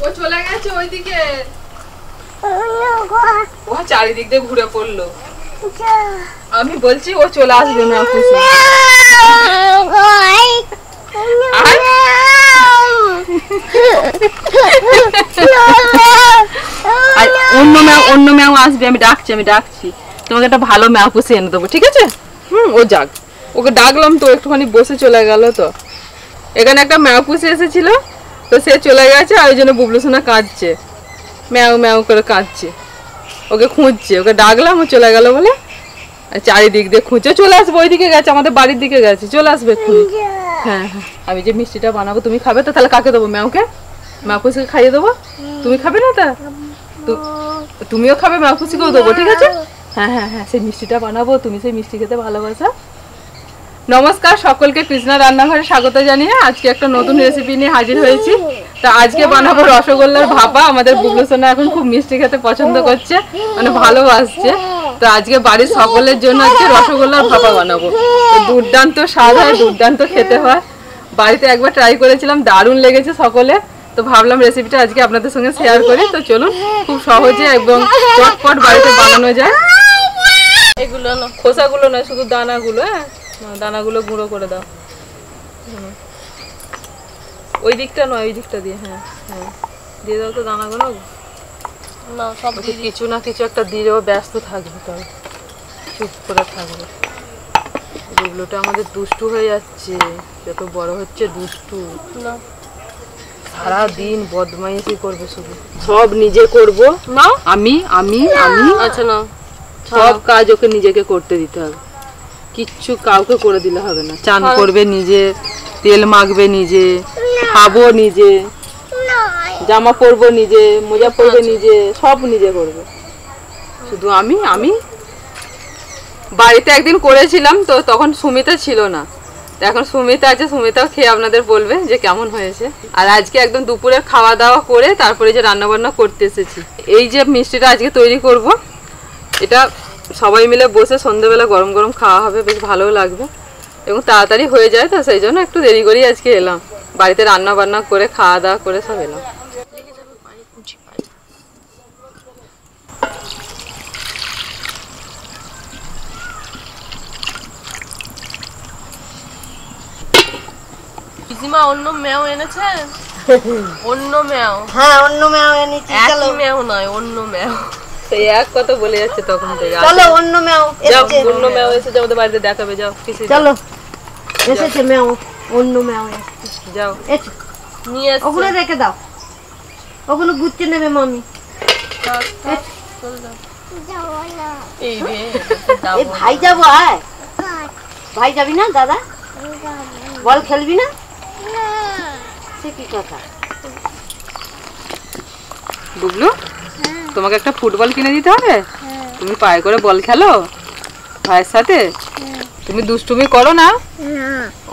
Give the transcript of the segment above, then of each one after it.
ও চলে গেছে ওইদিকে, ও চারিদিক দিয়ে ঘুরে পড়লো। আমি বলছি ও চলে আসবে না খুশি। অন্য ম্যাও আসবে, আমি ডাকছি তোমাকে একটা ভালো ম্যাও পুষে এনে দেবো, ঠিক আছে? ও যাক, ওকে ডাকলাম তো একটুখানি বসে চলে গেল। তো এখানে একটা ম্যাও পুষে এসেছিল, তো সে চলে গেছে, আর ওই জন্য বুবলু সোনা কাঁদছে, ম্যাও ম্যাও করে কাঁদছে, ওকে খুঁজছে। ওকে ডাকলাম, ও চলে গেল বলে চারিদিক দিয়ে খুঁজছে। চলে আসবে, ওইদিকে গেছে, আমাদের বাড়ির দিকে গেছে, চলে আসবে এক্ষুনি। হ্যাঁ হ্যাঁ, আমি যে মিষ্টিটা বানাবো তুমি খাবে তো? তাহলে কাকে দেবো? ম্যাওকে, ম্যাও পুষিকে খাইয়ে দেবো। তুমি খাবে না? তা তুমিও খাবে, ম্যাও পুষিকেও দেবো, ঠিক আছে? হ্যাঁ হ্যাঁ হ্যাঁ, সেই মিষ্টিটা বানাবো, তুমি সেই মিষ্টি খেতে ভালোবাসো। নমস্কার সকলকে, কৃষ্ণা রান্নাঘরে স্বাগত জানিয়ে আজকে একটা নতুন রেসিপি নিয়ে হাজির হয়েছি। তা আজকে বানাবো রসগোল্লার ভাপা। আমাদের বুবলু সোনা এখন খুব মিষ্টি খেতে পছন্দ করছে, মানে ভালোবাসছে। তো আজকে বাড়ির সকলের জন্য আজকে রসগোল্লার ভাপা বানাবো। তো দুর্দান্ত স্বাদ হয়, দুর্দান্ত খেতে হয়। বাড়িতে একবার ট্রাই করেছিলাম, দারুণ লেগেছে সকলে। তো ভাবলাম রেসিপিটা আজকে আপনাদের সঙ্গে শেয়ার করি। তো চলুন, খুব সহজে এবং চটপট বাড়িতে বানানো যায়। এগুলো না, খোসাগুলো নয়, শুধু দানাগুলো। হ্যাঁ, দানাগুলো গুঁড়ো করে দাও। ওই দিকটা নয়, ওই দিকটা দিয়ে। হ্যাঁ হ্যাঁ, দিয়ে দাও তো দানাগুলো। না, সব কিছু না কিছু একটা দিলেও ব্যস্ত থাকবে, তাই চুপ করে থাকবে। এগুলোটা আমাদের দুষ্টু হয়ে যাচ্ছে, যত বড় হচ্ছে দুষ্টু। সারাদিন বদমাইশি করবে, শুধু সব নিজে করব না। আমি আমি আমি আচ্ছা না, সব কাজ ওকে নিজেকে করতে দিতে হবে, কিচ্ছু কাউকে করে দিলে হবে না। চান করবে নিজে, তেল মাখবে নিজে, খাবো নিজে, জামা পরবো নিজে, মোজা পরবে নিজে, সব নিজে করবে। শুধু আমি আমি বাড়িতে একদিন করেছিলাম, তো তখন সুমিতা ছিল না। এখন সুমিতা আছে, সুমিতাও খেয়ে আপনাদের বলবে যে কেমন হয়েছে। আর আজকে একদম দুপুরের খাওয়া দাওয়া করে তারপরে যে রান্না বান্না করতে এসেছি। এই যে মিষ্টিটা আজকে তৈরি করব, এটা সবাই মিলে বসে সন্ধ্যেবেলা গরম গরম খাওয়া হবে, বেশ ভালোও লাগবে এবং তাড়াতাড়ি হয়ে যায়। তো সেই জন্য একটু দেরি করেই আজকে এলাম, বাড়িতে রান্না বান্না করে খাওয়া দাওয়া করে সব এলাম। পিসিমা অন্য ম্যাও এনেছে? অন্য ম্যাও? হ্যাঁ, অন্য ম্যাও এনেছি। চলো, ম্যাও নয়, অন্য ম্যাও। সেই এক কথা বলে যাচ্ছে তখন থেকে। চলো, অন্য ম্যাও এসেছে। অন্য ম্যাও এসেছে, আমাদের বাড়িতে দেখাবে। যাও পিসি, চলো, এসেছে ম্যাও, অন্য ম্যাও এসেছে। যাও নিয়ে এসো, ওগুলো রেখে দাও, ওগুলো গুছিয়ে নেবে মামি। এই রে, ভাই যাবো। আয়, ভাই যাবি না? দাদা বল খেলবি না? সে কি কথা? বুবলু, তোমাকে একটা ফুটবল কিনে দিতে হবে। তুমি পায়ে করে বল খেলো ভাইয়ের সাথে? তুমি দুষ্টুমি করো না?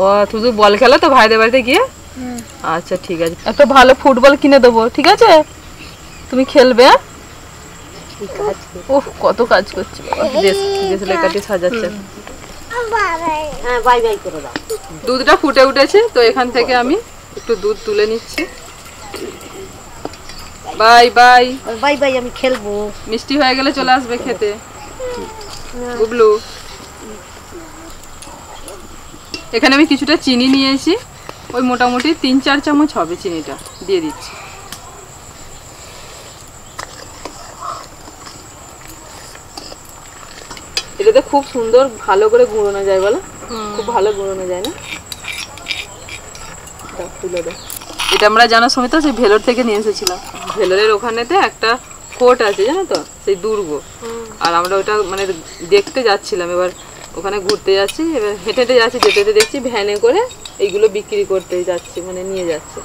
ও শুধু বল খেলো তো ভাইদের বাড়িতে গিয়ে? আচ্ছা ঠিক আছে, একটা ভালো ফুটবল কিনে দেবো, ঠিক আছে? তুমি খেলবে। ওহ, কত কাজ করছে, লেখাটি সাজাচ্ছে। দুধটা ফুটে উঠেছে, তো এখান থেকে আমি একটু দুধ তুলে নিচ্ছি। বাই বাই বাই বাই, আমি খেলবো। মিষ্টি হয়ে গেলে চলে আসবে খেতে বুবলু। এখানে আমি কিছুটা চিনি নিয়েছি, ওই মোটামুটি 3-4 চামচ হবে। চিনিটা দিয়ে দিচ্ছি। এটাতে খুব সুন্দর ভালো করে গুঁড়োনো যায়, বলো? খুব ভালো গুঁড়োনো যায় না? তুলে দাও। এটা আমরা জানো সমিত, সেই ভেলোর থেকে নিয়ে এসেছিলাম। ভেলোরের ওখানেতে একটা ফোর্ট আছে, জানো তো, সেই দুর্গ। আর আমরা ওটা মানে দেখতে যাচ্ছিলাম, এবার ওখানে ঘুরতে যাচ্ছি, এবার হেঁটে হেঁটে যাচ্ছি, যেতে যেতে দেখছি ভ্যানে করে এইগুলো বিক্রি করতে যাচ্ছে, মানে নিয়ে যাচ্ছে।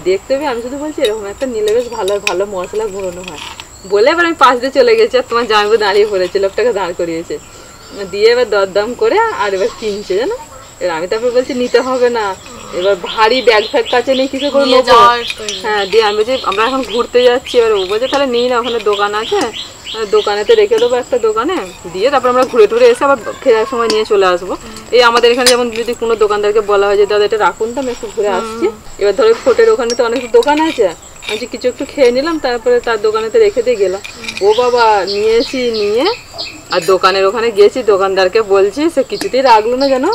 দেখতে হবে, আমি শুধু বলছি এরকম একটা নিলে বেশ ভালো ভালো মশলা ঘুরানো হয় বলে। এবার আমি পাশ দিয়ে চলে গেছি, আর তোমার জামাইবাবু দাঁড়িয়ে পড়েছে, লোকটাকে দাঁড় করিয়েছে দিয়ে এবার দরদাম করে আর এবার কিনছে, জানো। এবার আমি তারপর বলছি নিতে হবে না, এবার ভারী ব্যাগ ফ্যাগ কাছে নেই কিছু করে নেবো। হ্যাঁ দিয়ে আমি বলছি আমরা এখন ঘুরতে যাচ্ছি, এবার ও বলছে তাহলে নিই না, ওখানে দোকান আছে, দোকানেতে রেখে দেবো একটা দোকানে, দিয়ে তারপর আমরা ঘুরে টুরে এসে আবার ফেরার সময় নিয়ে চলে আসবো। এই আমাদের এখানে যেমন যদি কোনো দোকানদারকে বলা হয় যে দাদা এটা রাখুন তো আমি একটু ঘুরে আসছি, এবার ধরো ফোটের ওখানে তো অনেক দোকান আছে, আমি কিছু একটু খেয়ে নিলাম, তারপরে তার দোকানেতে রেখে দিয়ে গেলাম। ও বাবা নিয়েছি, নিয়ে আর দোকানের ওখানে গেছি, দোকানদারকে বলছি, সে কিছুতেই রাখলো না, জানো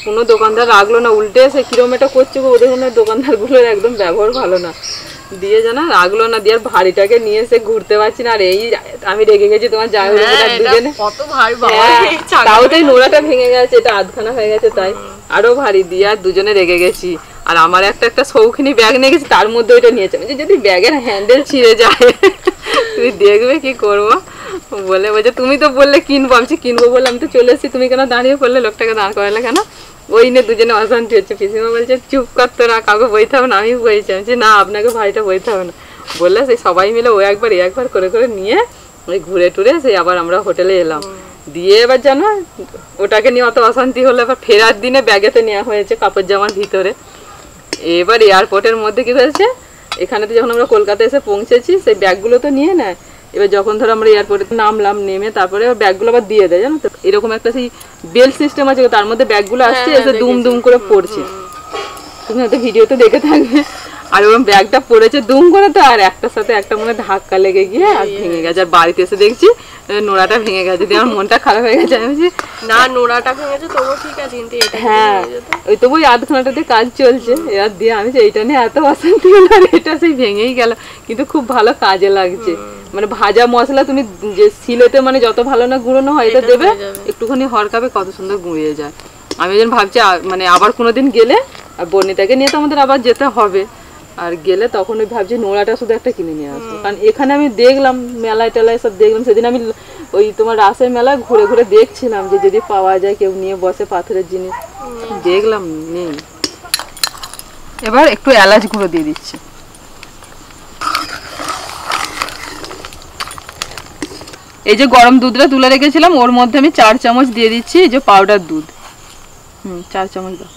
কোনো দোকানদার রাখলো না, উল্টে সে কিরম এটা করছে, ওদের কোনো দোকানদারগুলোর একদম ব্যবহার ভালো না, দিয়ে জানা রাখলো না, দিয়ে আর ভারীটাকে নিয়ে সে ঘুরতে পারছি না। আর এই আমি রেগে গেছি তোমার যা দুজনে, তাও তাই নোড়াটা ভেঙে গেছে, এটা আধখানা হয়ে গেছে তাই আরো ভারী, দিয়ে আর দুজনে রেগে গেছি। আর আমার একটা শৌখিনী ব্যাগ নিয়ে গেছি, তার মধ্যে ওইটা নিয়েছে, যদি ব্যাগের হ্যান্ডেল ছিঁড়ে যায় তুমি দেখবে কি করবো, বলে বলছে তুমি তো বললে কিনবো, আমি কিনবো বলে আমি তো চলে এসেছি, তুমি কেন দাঁড়িয়ে পড়লে, লোকটাকে দাঁড় করালে কেন, ওই নিয়ে দুজনে অশান্তি হচ্ছে। পিসিমা বলছে চুপ করতো না, কাউকে বইতে হবে না, আমি বইছি, আমি না আপনাকে ভারীটা বইতে হবে না, বললে সেই সবাই মিলে ও একবার একবার করে করে নিয়ে ওই ঘুরে টুরে সেই আবার আমরা হোটেলে এলাম। দিয়ে এবার জানো ওটাকে নিয়ে অত অশান্তি হলো, এবার ফেরার দিনে ব্যাগেতে নেওয়া হয়েছে কাপড় জামার ভিতরে। এবার এয়ারপোর্টের মধ্যে কি হয়েছে, এখানে তো যখন আমরা কলকাতা এসে পৌঁছেছি সেই ব্যাগগুলো তো নিয়ে নেয়, এবার যখন ধরো আমরা এয়ারপোর্টে নামলাম, নেমে তারপরে ব্যাগগুলো আবার দিয়ে দেয়, জানো তো এরকম একটা সেই বেল্ট সিস্টেম আছে, তার মধ্যে ব্যাগগুলো আসছে, এসে দুম দুম করে পড়ছে, তুমি হয়তো ভিডিওতে দেখে থাকবে। আর ওরকম ব্যাগটা পড়েছে দুম করে, তো আর একটার সাথে একটা মনে ধাক্কা লেগে গিয়ে আর ভেঙে গেছে। আর বাড়িতে এসে দেখছি নোড়াটা ভেঙে গেছে, দিয়ে আমার মনটা খারাপ হয়ে গেছে। আমি বলছি না নোড়াটা ভেঙেছে তবু ঠিক আছে, কিন্তু হ্যাঁ ওই তবু ওই আধখানাটাতে কাজ চলছে, এবার দিয়ে আমি এইটা নিয়ে এত অশান্তি হলো, আর এটা সেই ভেঙেই গেল, কিন্তু খুব ভালো কাজে লাগছে। মানে ভাজা মশলা তুমি যে সিলেতে মানে যত ভালো না গুঁড়োনো হয়, এটা দেবে একটুখানি হরকাবে কত সুন্দর গুঁড়িয়ে যায়। আমি যেন ভাবছি মানে আবার কোনোদিন গেলে, আর বর্ণিতাকে নিয়ে তো আমাদের আবার যেতে হবে, আর গেলে তখন ওই ভাবছি নোড়াটা শুধু একটা কিনে নিয়ে আসবো, কারণ এখানে আমি দেখলাম মেলায় টেলায় সব দেখলাম, সেদিন আমি ওই তোমার রাসের মেলায় ঘুরে ঘুরে দেখছিলাম যে যদি পাওয়া যায় কেউ নিয়ে বসে পাথরের জিনিস, দেখলাম নেই। এবার একটু এলাচ গুঁড়ো দিয়ে দিচ্ছি, এই যে গরম দুধটা তুলে রেখেছিলাম ওর মধ্যে আমি 4 চামচ দিয়ে দিচ্ছি এই যে পাউডার দুধ, 4 চামচ দাও।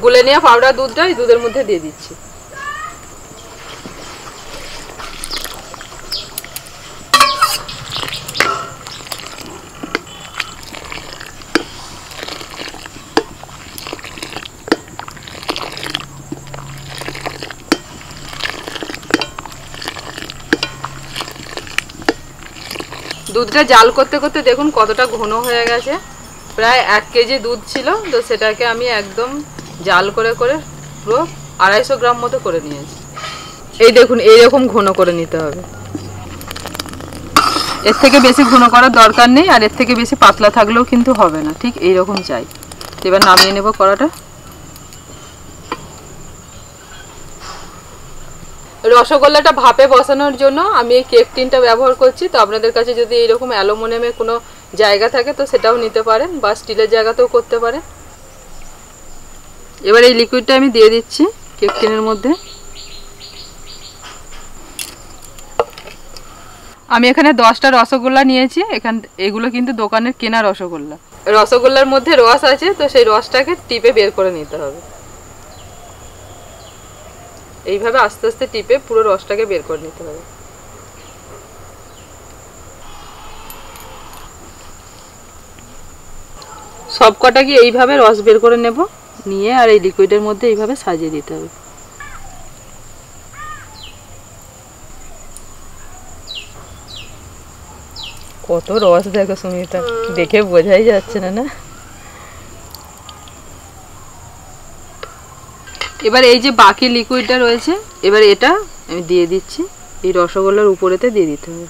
গুলে নিয়ে পাউডার দুধটা এই দুধের মধ্যে দিয়ে দিচ্ছি। দুধটা জাল করতে করতে দেখুন কতটা ঘন হয়ে গেছে, প্রায় 1 কেজি দুধ ছিল, তো সেটাকে আমি একদম জাল করে করে পুরো 250 গ্রাম মতো করে নিয়েছি। এই দেখুন এইরকম ঘন করে নিতে হবে, এর থেকে বেশি ঘন করার দরকার নেই, আর এর থেকে বেশি পাতলা থাকলেও কিন্তু হবে না, ঠিক এইরকম চাই। এবার নামিয়ে নেব কড়াটা। রসগোল্লাটা ভাপে বসানোর জন্য আমি এই কেক টিনটা ব্যবহার করছি, তো আপনাদের কাছে যদি এইরকম অ্যালুমিনিয়ামের কোনো জায়গা থাকে তো সেটাও নিতে পারেন, বা স্টিলের জায়গাতেও করতে পারেন। এবার এই লিকুইডটা আমি দিয়ে দিচ্ছি কেক টিনের মধ্যে। আমি এখানে 10টা রসগোল্লা নিয়েছি, এগুলো কিন্তু দোকানের কেনা রসগোল্লা। রসগোল্লার মধ্যে রস আছে, তো সেই রসটাকে টিপে বের করে নিতে হবে, এইভাবে আস্তে আস্তে টিপে পুরো রসটাকে বের করে নিতে হবে। সব কটা কি এইভাবে রস বের করে নেব, নিয়ে আর এই লিকুইডের মধ্যে এইভাবে সাজিয়ে দিতে হবে। কত রস দেখো সুমিতা, দেখে বোঝাই যাচ্ছে না না। এবার এই যে বাকি লিকুইডটা রয়েছে, এবার এটা আমি দিয়ে দিচ্ছি এই রসগোল্লার উপরেতে দিয়ে দিতে হবে।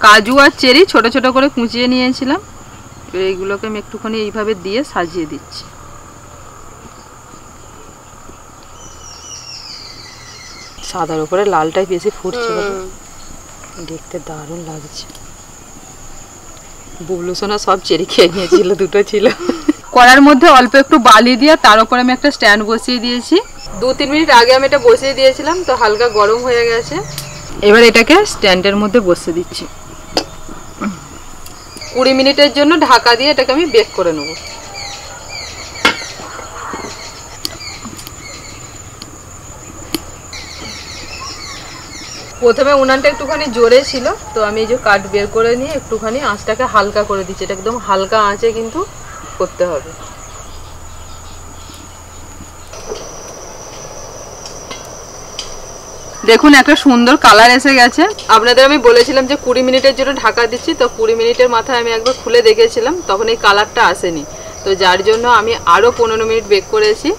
কাজু আর চেরি ছোট ছোট করে কুচিয়ে নিয়েছিলাম, এবার এইগুলোকে আমি একটুখানি এইভাবে দিয়ে সাজিয়ে দিচ্ছি। সাদার উপরে লালটাই বেশি ফুটছে, দেখতে দারুণ লাগছে। বুবলু সোনা সব চেরি খেয়ে নিয়েছিল, দুটো ছিল। কড়ার মধ্যে অল্প একটু বালি দিয়ে তার উপরে আমি একটা স্ট্যান্ড বসিয়ে দিয়েছি। 2-3 মিনিট আগে আমি এটা বসিয়ে দিয়েছিলাম, তো হালকা গরম হয়ে গেছে। এবার এটাকে স্ট্যান্ডের মধ্যে বসিয়ে দিচ্ছি। 20 মিনিটের জন্য ঢাকা দিয়ে এটাকে আমি বেক করে নেব। প্রথমে উনানটা একটুখানি জোরে ছিল, তো আমি এই যে কাঠ বের করে নিয়ে একটুখানি আঁচটাকে হালকা করে দিচ্ছি। এটা একদম হালকা আঁচে কিন্তু করতে হবে। দেখুন একটা সুন্দর কালার এসে গেছে। আপনাদের আমি বলেছিলাম যে 20 মিনিটের জন্য ঢাকা দিচ্ছি, তো 20 মিনিটের মাথায় আমি একবার খুলে দেখেছিলাম, তখন এই কালারটা আসেনি। তো যার জন্য আমি আরও 15 মিনিট বেক করেছি,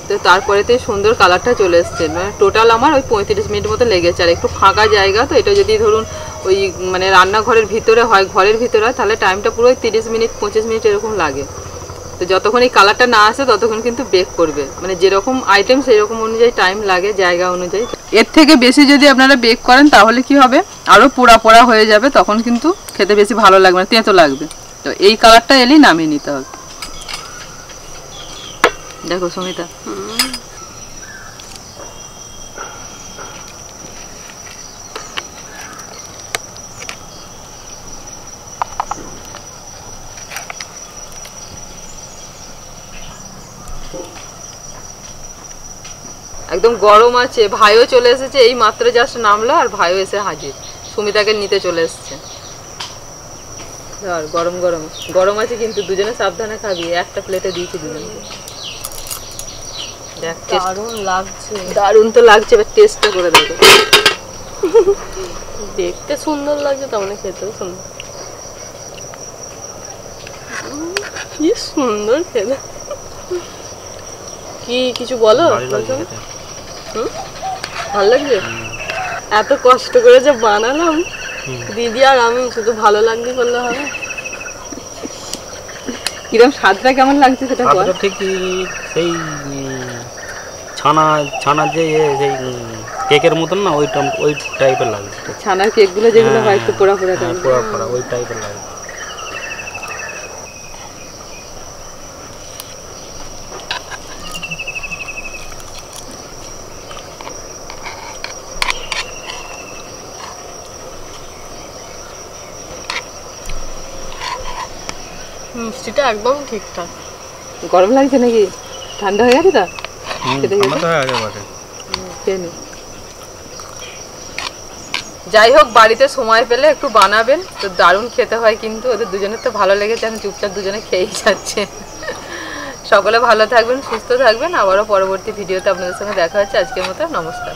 তো তারপরেতে সুন্দর কালারটা চলে এসছে। মানে টোটাল আমার ওই 35 মিনিট মতো লেগেছে। আর একটু ফাঁকা জায়গা, তো এটা যদি ধরুন ওই মানে রান্নাঘরের ভিতরে হয়, ঘরের ভিতরে হয়, তাহলে টাইমটা পুরো 30 মিনিট 25 মিনিট এরকম লাগে। তো যতক্ষণ এই কালারটা না আসে ততক্ষণ কিন্তু বেক করবে, মানে যেরকম আইটেম সেই রকম অনুযায়ী টাইম লাগে, জায়গা অনুযায়ী। এর থেকে বেশি যদি আপনারা বেক করেন তাহলে কি হবে, আরও পোড়া পোড়া হয়ে যাবে, তখন কিন্তু খেতে বেশি ভালো লাগবে না, তেঁতো লাগবে। তো এই কালারটা এলেই নামিয়ে নিতে হবে। দেখো সুমিতা, একদম গরম আছে। ভাইও চলে এসেছে, এই মাত্র জাস্ট নামলো, আর ভাইও এসে হাজির, সুমিতাকে নিতে চলে এসেছে। ধর, গরম গরম গরম আছে কিন্তু, দুজনে সাবধানে খাবি। একটা প্লেটে দিয়েছি দুজনকে। দেখ, দারুণ লাগছে। দারুণ তো লাগছে, এবার টেস্টটা করে দেখো। দেখতে সুন্দর লাগছে, তেমন খেতেও সুন্দর। কি সুন্দর খেতে। কি কিছু বলো? ভালো লাগছে? এত কষ্ট করে যে বানালাম দিদি আর আমি, শুধু ভালো লাগবে করলে হবে? কিরকম স্বাদটা কেমন লাগছে সেটা বল। ঠিক সেই ছানা যে সেই কেকের মতন না, ওই টাইপের লাগে। ছানার কেকগুলো যেগুলো হয় একটু পোড়া পোড়া টাইপের, পোড়া পোড়া ওই টাইপের লাগে। মিষ্টিটা একদম ঠিকঠাক। গরম লাগছে নাকি ঠান্ডা হয়ে গেছে? যাই হোক, বাড়িতে সময় পেলে একটু বানাবেন, তো দারুণ খেতে হয় কিন্তু। ওদের দুজনের তো ভালো লেগেছে, আমি চুপচাপ দুজনে খেয়েই যাচ্ছে। সকলে ভালো থাকবেন, সুস্থ থাকবেন। আবারও পরবর্তী ভিডিওতে আপনাদের সঙ্গে দেখা হচ্ছে। আজকের মতো নমস্কার।